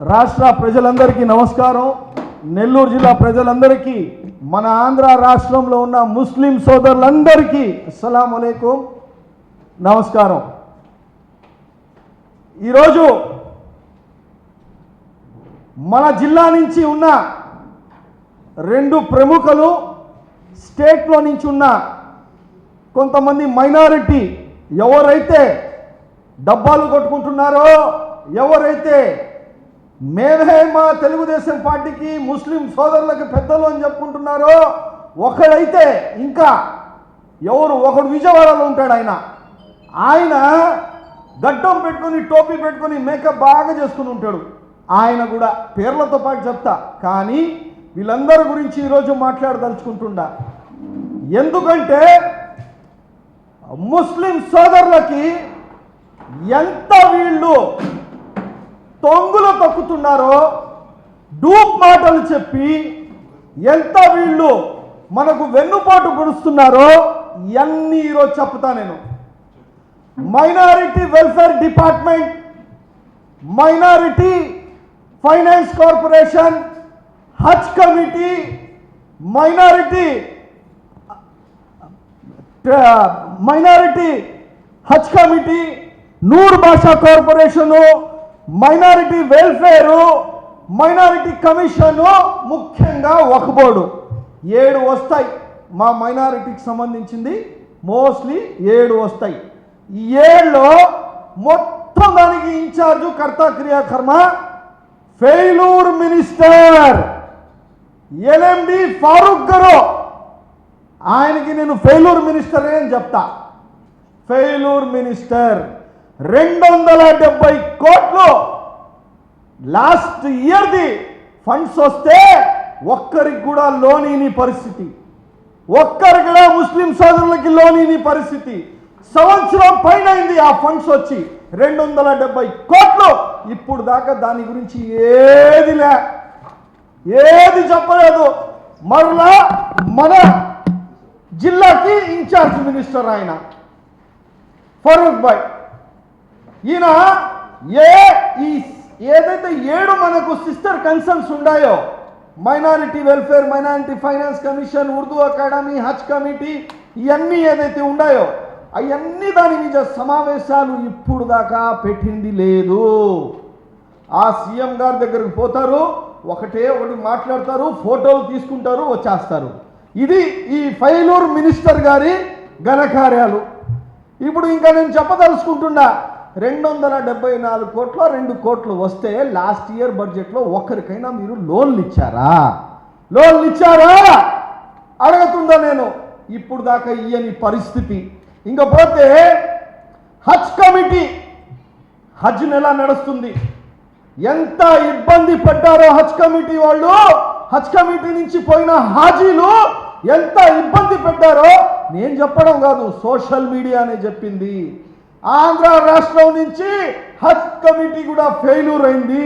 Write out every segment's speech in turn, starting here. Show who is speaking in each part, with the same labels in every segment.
Speaker 1: రాష్ట్ర ప్రజలందరికీ నమస్కారం. నెల్లూరు జిల్లా ప్రజలందరికీ, మన ఆంధ్ర రాష్ట్రంలో ఉన్న ముస్లిం సోదరులందరికీ అస్సలాము అలైకుం, నమస్కారం. ఈరోజు మన జిల్లా నుంచి ఉన్న రెండు ప్రముఖులు, స్టేట్లో నుంచి ఉన్న కొంతమంది మైనారిటీ ఎవరైతే డబ్బాలు కొట్టుకుంటున్నారో, ఎవరైతే మేమే మా తెలుగుదేశం పార్టీకి ముస్లిం సోదరులకు పెద్దలు అని చెప్పుకుంటున్నారో, ఒకడైతే ఇంకా ఒకడు విజయవాడలో ఉంటాడు. ఆయన గడ్డం పెట్టుకొని, టోపీ పెట్టుకొని, మేకప్ బాగా చేసుకుని ఉంటాడు. ఆయన కూడా పేర్లతో పాటు చెప్తా, కానీ వీళ్ళందరి గురించి ఈరోజు మాట్లాడదలుచుకుంటుండా. ఎందుకంటే ముస్లిం సోదరులకి ఎంత వీళ్ళు తొంగులు తొక్కుతున్నారో, డూప్ మాటలు చెప్పి ఎంత వీళ్ళు మనకు వెన్నుపాటు పొడుస్తున్నారో ఇవన్నీ ఈరోజు చెప్తా నేను. Minority welfare department, minority finance corporation, హజ్ కమిటీ, మైనారిటీ హజ్ committee, Noor Basha corporation, minority welfare, minority commission, ముఖ్యంగా వక్ఫ్ బోర్డు 7 వస్తాయి. మా మైనారిటీకి సంబంధించింది మోస్ట్లీ 7 వస్తాయి. ఈ 7లో మొత్తం దానికి ఇన్ఛార్జు, కర్త, క్రియాకర్మ ఫెయిలూర్ మినిస్టర్ ఎల్ఎండి ఫారూక్ గారు. ఆయనకి నేను ఫెయిలూర్ మినిస్టరే అని చెప్తా. ఫెయిలూర్ మినిస్టర్ 270 కోట్లు లాస్ట్ ఇయర్ది ఫండ్స్ వస్తే ఒక్కరికి కూడా లోన్ ఇని పరిస్థితి, ఒక్కరికి కూడా ముస్లిం సోదరులకి లోన్ ఇని పరిస్థితి. సంవత్సరం పైన అయింది ఆ ఫండ్స్ వచ్చి 270 కోట్లు. ఇప్పుడు దాకా దాని గురించి ఏది చెప్పలేదు. మరలా మన జిల్లాకి ఇన్ఛార్జ్ మినిస్టర్ ఆయన ఫరూక్ భాయ్. ఈయన ఏదైతే 7 మనకు సిస్టర్ కన్సర్న్స్ ఉన్నాయో, minority welfare, minority finance commission, Urdu academy, హజ్ కమిటీ, ఇవన్నీ ఏదైతే ఉన్నాయో అవన్నీ దాని మీద సమావేశాలు ఇప్పుడు దాకా పెట్టింది లేదు. ఆ సీఎం గారి దగ్గరకు పోతారు, ఒకటి మాట్లాడతారు, ఫోటోలు తీసుకుంటారు, వచ్చేస్తారు. ఇది ఈ ఫెయిలూర్ మినిస్టర్ గారి ఘనకార్యాలు. ఇప్పుడు ఇంకా నేను చెప్పదలుచుకుంటున్నా, 274 కోట్ల 2 కోట్లు వస్తే లాస్ట్ ఇయర్ బడ్జెట్లో ఒక్కరికైనా మీరు లోన్లు ఇచ్చారా? అడుగుతుందా నేను. ఇప్పుడు దాకా ఇయ్యని పరిస్థితి. ఇంకపోతే హజ్ కమిటీ, హజ్ నెల నడుస్తుంది. ఎంత ఇబ్బంది పడ్డారో హజ్ కమిటీ వాళ్ళు, హజ్ కమిటీ నుంచి పోయిన హాజీలు ఎంత ఇబ్బంది పడ్డారో నేను చెప్పడం కాదు, సోషల్ మీడియానే చెప్పింది. ఆంధ్ర రాష్ట్రం నుంచి హజ్ కమిటీ కూడా ఫెయిల్యూర్ అయింది.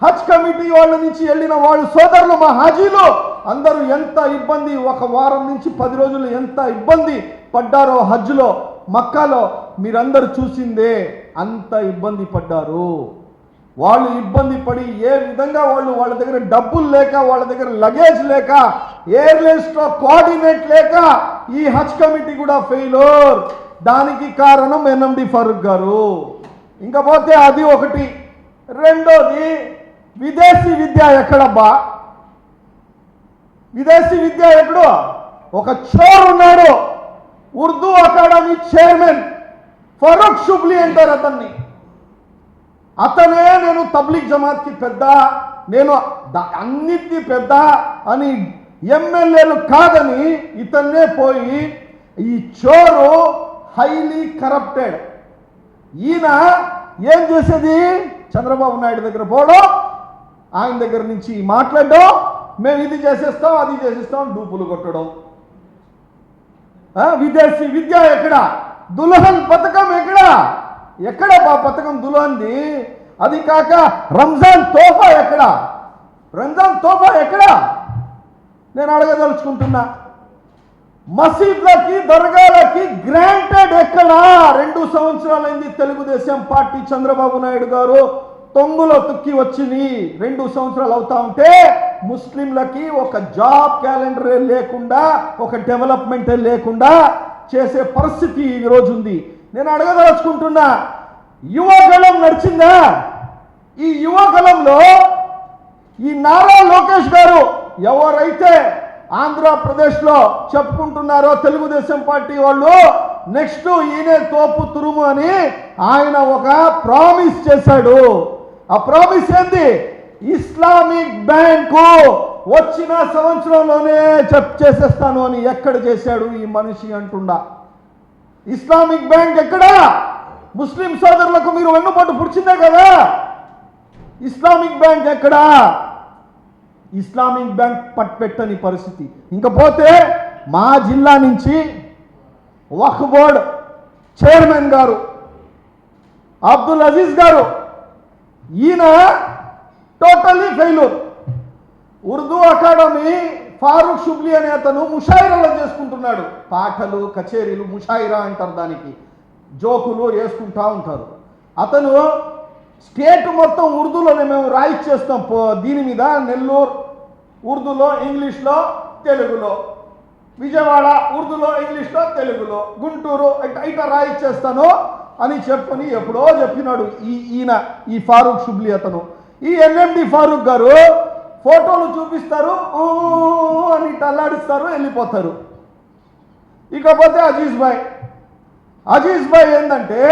Speaker 1: హజ్ కమిటీ వాళ్ళ నుంచి వెళ్ళిన వాళ్ళు సోదరులు, మా హాజీలు అందరూ ఎంత ఇబ్బంది, ఒక వారం నుంచి 10 రోజులు ఎంత ఇబ్బంది పడ్డారో హజ్లో, మక్కాలో మీరందరూ చూసిందే. అంత ఇబ్బంది పడ్డారు వాళ్ళు. ఇబ్బంది పడి ఏ విధంగా వాళ్ళ దగ్గర డబ్బులు లేక, వాళ్ళ దగ్గర లగేజ్ లేక, ఎయిర్లైన్స్లో కోఆర్డినేట్ లేక ఈ హజ్ కమిటీ కూడా ఫెయిల్యూర్. దానికి కారణం ఎన్ఎండి ఫరూక్ గారు. ఇంకపోతే అది ఒకటి. రెండోది, విదేశీ విద్య ఎక్కడబ్బా? విదేశీ విద్య ఎక్కడో? ఒక చోర్ ఉన్నాడు, ఉర్దూ అకాడమీ చైర్మన్ ఫరూక్ షుబ్లీ అంటారు అతన్ని. అతనే నేను తబ్లీగ్ జమాత్కి పెద్ద, నేను అన్నిటికీ పెద్ద అని ఎమ్మెల్యేలు కాదని ఇతన్నే పోయి, ఈ చోరు హైలీ కరప్టెడ్. ఈయన ఏం చేసేది? చంద్రబాబు నాయుడు దగ్గర పోవడం, ఆయన దగ్గర నుంచి మాట్లాడడం, మేము ఇది చేసేస్తాం, అది చేసేస్తాం, డూపులు కొట్టడం. విదేశీ విద్య ఎక్కడ? దుల్హన్ పథకం ఎక్కడ బా పథకం దుల్హన్ది? అది కాక రంజాన్ తోఫా ఎక్కడ? నేను అడగదలుచుకుంటున్నా. మసీద్లకి, దర్గాలకి గ్రాంటెడ్ ఎక్కడ? 2 సంవత్సరాలైంది తెలుగుదేశం పార్టీ, చంద్రబాబు నాయుడు గారు తొంగులో తుక్కి వచ్చింది 2 సంవత్సరాలు అవుతా ఉంటే ముస్లింలకి ఒక జాబ్ క్యాలెండరే లేకుండా, ఒక డెవలప్మెంటే లేకుండా చేసే పరిస్థితి ఈ రోజు ఉంది. నేను అడగదలుచుకుంటున్నా, యువగళం నడిచిందా? ఈ యువగళంలో ఈ నారా లోకేష్ గారు ఎవరైతే ఆంధ్రప్రదేశ్లో చెప్పుకుంటున్నారో తెలుగుదేశం పార్టీ వాళ్ళు, నెక్స్ట్ ఈయనే తోపు తురుము అని ఆయన ఒక ప్రామిస్ చేశాడు. ఆ ప్రామిస్ ఏంది? ఇస్లామిక్ బ్యాంకు వచ్చిన సంవత్సరంలోనే చేసేస్తాను అని. ఎక్కడ చేశాడు ఈ మనిషి అంటుండా? ఇస్లామిక్ బ్యాంక్ ఎక్కడా? ముస్లిం సోదరులకు మీరు వెన్నుపోటు పుడిచిందే కదా. ఇస్లామిక్ బ్యాంక్ ఎక్కడా? ఇస్లామిక్ బ్యాంక్ పట్టుపెట్టని పరిస్థితి. ఇంకపోతే మా జిల్లా నుంచి వక్ఫ్ బోర్డ్ చైర్మన్ గారు అబ్దుల్ అజీజ్ గారు, ఈయన totally failure. Urdu academy Farooq Shubli అనే అతను ముషాయిరాలో చేసుకుంటున్నాడు. పాటలు కచేరీలు ముషాయిరా అంటారు, దానికి జోకులు వేసుకుంటా ఉంటారు. అతను స్టేట్ మొత్తం ఉర్దూలోనే మేము రాయిచ్చేస్తాం. దీని మీద నెల్లూరు ఉర్దూలో, ఇంగ్లీష్లో, తెలుగులో, విజయవాడ ఉర్దూలో, ఇంగ్లీష్లో, తెలుగులో, గుంటూరు ఇట్లా రాయిచ్చేస్తాను అని చెప్పుని ఎప్పుడో చెప్పినాడు ఈయన ఈ ఫారూక్ షుబ్లీ అతను. ఈ ఎన్ఎండి ఫారూక్ గారు ఫోటోలు చూపిస్తారు, అని తల్లాడిస్తారు, వెళ్ళిపోతారు. ఇకపోతే అజీజ్ భాయ్ ఏంటంటే,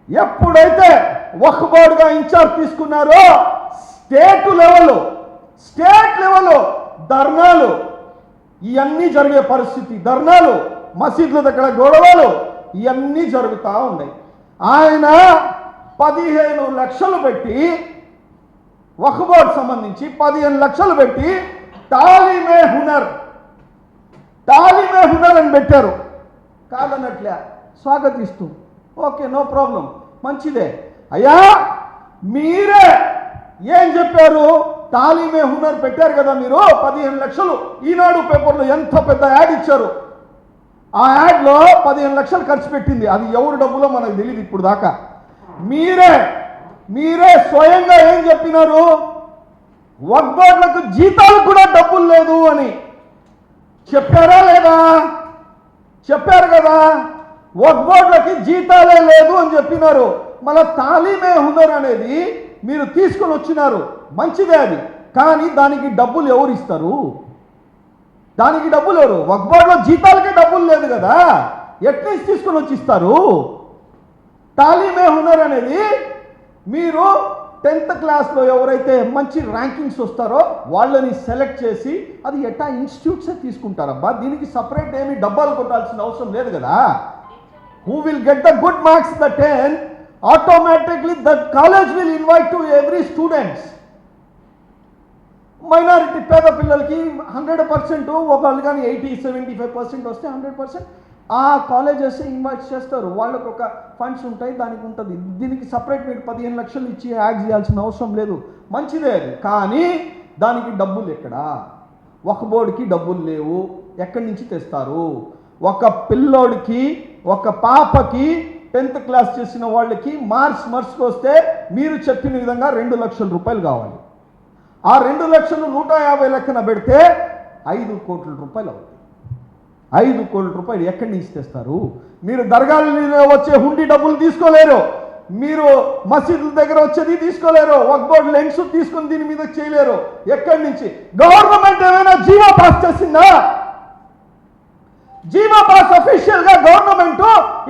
Speaker 1: ఎప్పుడైతే వక్ఫ్ బోర్డుగా ఇన్ఛార్జ్ తీసుకున్నారో స్టేట్ లెవెల్ ధర్నాలు ఇవన్నీ జరిగే పరిస్థితి. ధర్నాలు, మసీదుల దగ్గర గొడవలు ఇవన్నీ జరుగుతూ ఉన్నాయి. ఆయన 15 లక్షలు పెట్టి, వక్ఫ్ బోర్డు సంబంధించి 15 లక్షలు పెట్టి తాలిమే హునర్ అని పెట్టారు. కాదన్నట్లే స్వాగతిస్తూ, ఓకే నో ప్రాబ్లం, మంచిదే. అయ్యా మీరే ఏం చెప్పారు? తాలిమే హునర్ పెట్టారు కదా మీరు, 15 లక్షలు. ఈనాడు పేపర్లో ఎంత పెద్ద యాడ్ ఇచ్చారు. ఆ యాడ్లో 15 లక్షలు ఖర్చు పెట్టింది. అది ఎవరు డబ్బులో మనకు తెలియదు ఇప్పుడు దాకా. మీరే స్వయంగా ఏం చెప్పినారు? వక్ఫ్ బోర్డులకు జీతాలు కూడా డబ్బులు లేదు అని చెప్పారా లేదా? చెప్పారు కదా, వక్ఫ్ బోర్డులకి జీతాలే లేదు అని చెప్పినారు. మళ్ళీ తాలిమే హునర్ అనేది మీరు తీసుకొని వచ్చినారు, మంచిదే అది. కానీ దానికి డబ్బులు ఎవరు ఇస్తారు? దానికి డబ్బులు ఎవరు? వక్ఫ్ బోర్డులో జీతాలకే డబ్బులు లేదు కదా, ఎట్లీస్ట్ తీసుకొని వచ్చి ఇస్తారు? తాలిమే హునర్ అనేది మీరు 10th క్లాస్లో ఎవరైతే మంచి ర్యాంకింగ్స్ వస్తారో వాళ్ళని సెలెక్ట్ చేసి అది ఎట్టా ఇన్స్టిట్యూట్సే తీసుకుంటారబ్బా. దీనికి సపరేట్ ఏమి డబ్బాలు కొట్టాల్సిన అవసరం లేదు కదా. Who will get the good marks the 10th, automatically that college will invite to every students. Minority పేద పిల్లలకి 100%, ఒకళ్ళు కానీ 80-75% వస్తే 100% ఆ కాలేజెస్ ఇన్వైట్ చేస్తారు. వాళ్ళకు ఒక ఫండ్స్ ఉంటాయి, దానికి ఉంటుంది. దీనికి సపరేట్ మీరు 15 లక్షలు ఇచ్చి యాడ్ చేయాల్సిన అవసరం లేదు, మంచిదే అది. కానీ దానికి డబ్బులు ఎక్కడా? వక్ఫ్ బోర్డుకి డబ్బులు లేవు, ఎక్కడి నుంచి తెస్తారు? ఒక పిల్లోడికి, ఒక పాపకి 10th క్లాస్ చేసిన వాళ్ళకి మార్క్స్కి వస్తే మీరు చెప్పిన విధంగా 2 లక్షల రూపాయలు కావాలి. ఆ 2 లక్షలు 150 లెక్కన పెడితే 5 కోట్ల రూపాయలు అవుతాయి. 5 కోట్ల రూపాయలు ఎక్కడి నుంచి తెస్తారు? మీరు దర్గాల్లో వచ్చే హుండీ డబ్బులు తీసుకోలేరు, మీరు మసీదుల దగ్గర వచ్చేది తీసుకోలేరు, వక్ఫ్ బోర్డు లెన్స్ తీసుకుని దీని మీద చేయలేరు. ఎక్కడి నుంచి? గవర్నమెంట్ ఏమైనా జీవో పాస్ చేసిందా? జీవో పాస్ అఫీషియల్ గా గవర్నమెంట్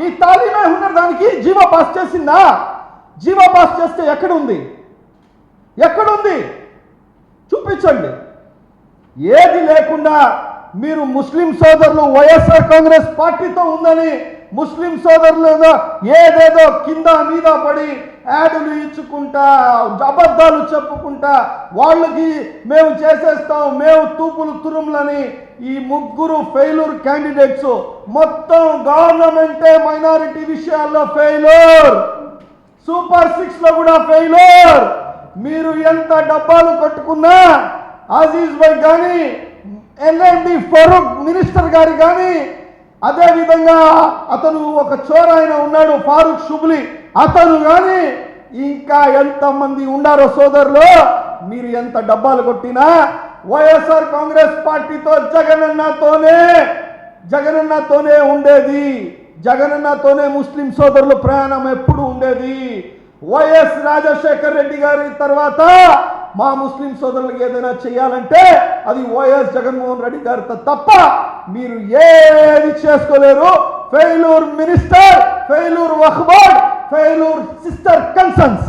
Speaker 1: ఈ తాలిమే హునర్ దానికి జీవో పాస్ చేసిందా? జీవో పాస్ చేస్తే ఎక్కడుంది? చూపించండి. ఏది లేకుండా మీరు ముస్లిం సోదరులు వైఎస్ఆర్ కాంగ్రెస్ పార్టీతో ఉందని ముస్లిం సోదరులు ఏదేదో కింద మీద పడి యాడులు ఇచ్చుకుంటా, అబద్ధాలు చెప్పుకుంటా, వాళ్ళకి మేము చేసేస్తాం, మేము తూపులు తురుములని ఈ 3 ఫెయిల్యూర్ క్యాండిడేట్స్. మొత్తం గవర్నమెంటే మైనారిటీ విషయాల్లో ఫెయిల్యూర్, సూపర్ 6లో కూడా ఫెయిల్యూర్. మీరు ఎంత డబ్బాలు కట్టుకున్నా అజీజ్ భాయ్ కానీ, ఎన్ఎండి ఫరూక్ మినిస్టర్ గారి కానీ, అదేవిధంగా అతను ఒక చోర ఆయన ఉన్నాడు ఫారూక్ షుబ్లీ, అతను కానీ ఇంకా ఎంతమంది ఉండారో సోదరులు, మీరు ఎంత డబ్బాలు కొట్టినా వైఎస్ఆర్ కాంగ్రెస్ పార్టీతో జగనన్నతోనే ఉండేది. జగనన్నతోనే ముస్లిం సోదరుల ప్రయాణం ఎప్పుడు ఉండేది. వైఎస్ రాజశేఖర్ రెడ్డి గారి తర్వాత మా ముస్లిం సోదరులకు ఏదైనా చేయాలంటే అది వైఎస్ జగన్మోహన్ రెడ్డి గారితో తప్ప మీరు ఏది చేసుకోలేరు. ఫెయిల్యూర్ మినిస్టర్, ఫెయిల్యూర్ వక్ఫ్ బోర్డ్, ఫెయిల్యూర్ సిస్టర్ కన్సర్న్స్.